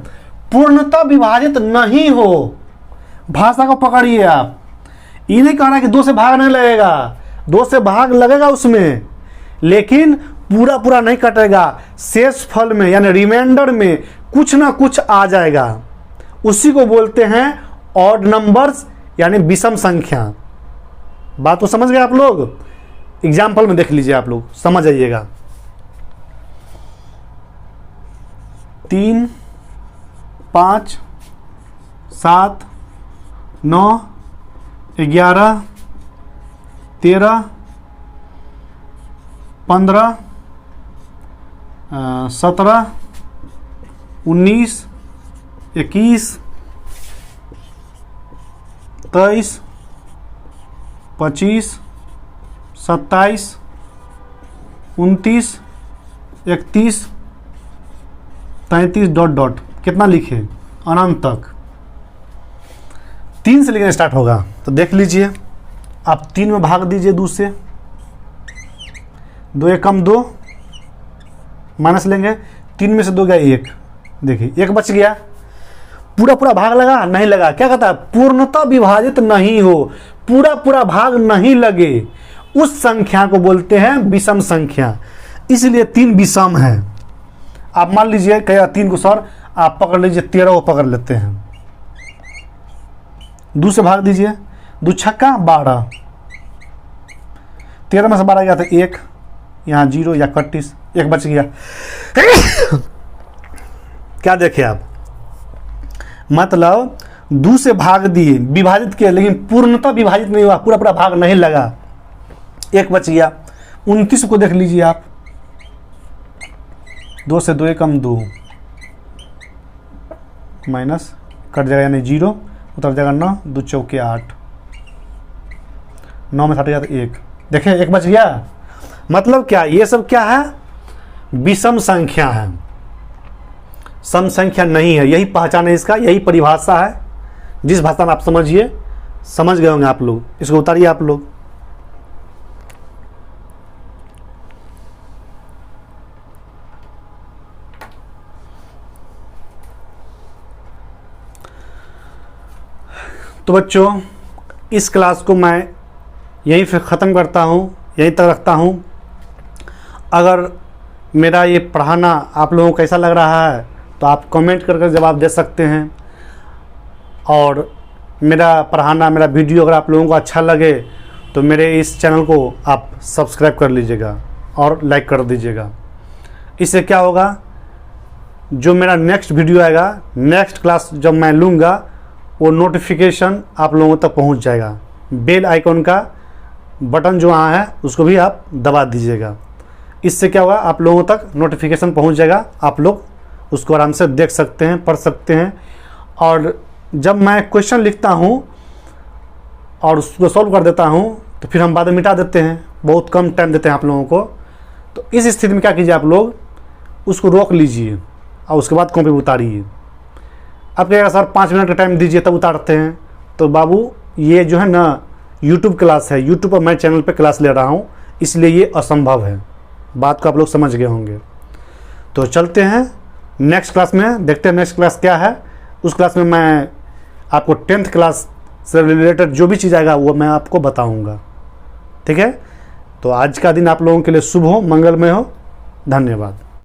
पूर्णतः विभाजित नहीं हो, भाषा को पकड़िए आप। ये नहीं कह रहा है कि 2 से भाग नहीं लगेगा, 2 से भाग लगेगा उसमें, लेकिन पूरा पूरा नहीं कटेगा, शेष फल में यानी रिमाइंडर में कुछ ना कुछ आ जाएगा। उसी को बोलते हैं ऑड नंबर्स यानी विषम संख्या। बात तो समझ गए आप लोग। एग्जाम्पल में देख लीजिए, आप लोग समझ आइएगा। 3, 5, 7, 9, 11, 13, 15, 17, 19, 21, 23, 25, 27, 29, 31, 33 डॉट डॉट कितना लिखे अनंत तक। 3 से लिखना स्टार्ट होगा तो देख लीजिए। आप 3 में भाग दीजिए 2 से, 2 एक कम 2 माइनस लेंगे, 3 में से 2 गया 1, देखिए 1 बच गया। पूरा पूरा भाग लगा नहीं लगा, क्या कहता है पूर्णतः विभाजित नहीं हो, पूरा पूरा भाग नहीं लगे, उस संख्या को बोलते हैं विषम संख्या। इसलिए 3 विषम है। आप मान लीजिए कहेगा 3 को सर आप पकड़ लीजिए 13 को पकड़ लेते हैं, 2 से भाग दीजिए, 2 छक्का 12, 13 में से 12 गया तो 1, यहाँ 0 या 31, 1 बच गया। क्या देखे आप, मतलब 2 से भाग दिए, विभाजित किया, लेकिन पूर्णतः विभाजित नहीं हुआ, पूरा पूरा भाग नहीं लगा, 1 बच गया। 29 को देख लीजिए आप, 2 से 2 एक कम 2 माइनस कट जाएगा यानी 0, उतर जाएगा 9, 2 चौके 8, 9 में 60 गया तो 1, देखें 1 बच गया। मतलब क्या, ये सब क्या है, विषम संख्या है, सम संख्या नहीं है। यही पहचान है इसका, यही परिभाषा है। जिस भाषा में आप समझिए, समझ गए होंगे आप लोग। इसको उतारिए आप लोग। तो बच्चों इस क्लास को मैं यहीं पे ख़त्म करता हूँ, यहीं तक रखता हूँ। अगर मेरा ये पढ़ाना आप लोगों को कैसा लग रहा है तो आप कमेंट करके जवाब दे सकते हैं। और मेरा पढ़ाना, मेरा वीडियो अगर आप लोगों को अच्छा लगे तो मेरे इस चैनल को आप सब्सक्राइब कर लीजिएगा और लाइक कर दीजिएगा। इससे क्या होगा, जो मेरा नेक्स्ट वीडियो आएगा, नेक्स्ट क्लास जब मैं लूँगा, वो नोटिफिकेशन आप लोगों तक पहुंच जाएगा। बेल आइकॉन का बटन जो वहाँ है उसको भी आप दबा दीजिएगा। इससे क्या होगा, आप लोगों तक नोटिफिकेशन पहुंच जाएगा, आप लोग उसको आराम से देख सकते हैं, पढ़ सकते हैं। और जब मैं क्वेश्चन लिखता हूं और उसको सॉल्व कर देता हूं तो फिर हम बाद में मिटा देते हैं, बहुत कम टाइम देते हैं आप लोगों को। तो इस स्थिति में क्या कीजिए, आप लोग उसको रोक लीजिए और उसके बाद कॉपी उतारिए। अब कहेगा सर 5 मिनट का टाइम दीजिए तब उतारते हैं, तो बाबू ये जो है ना यूट्यूब क्लास है, यूट्यूब पर मैं चैनल पे क्लास ले रहा हूँ, इसलिए ये असंभव है। बात को आप लोग समझ गए होंगे। तो चलते हैं नेक्स्ट क्लास में, देखते हैं नेक्स्ट क्लास क्या है। उस क्लास में मैं आपको 10th क्लास से रिलेटेड जो भी चीज़ आएगा वो मैं आपको बताऊंगा। ठीक है, तो आज का दिन आप लोगों के लिए शुभ हो, मंगलमय हो। धन्यवाद।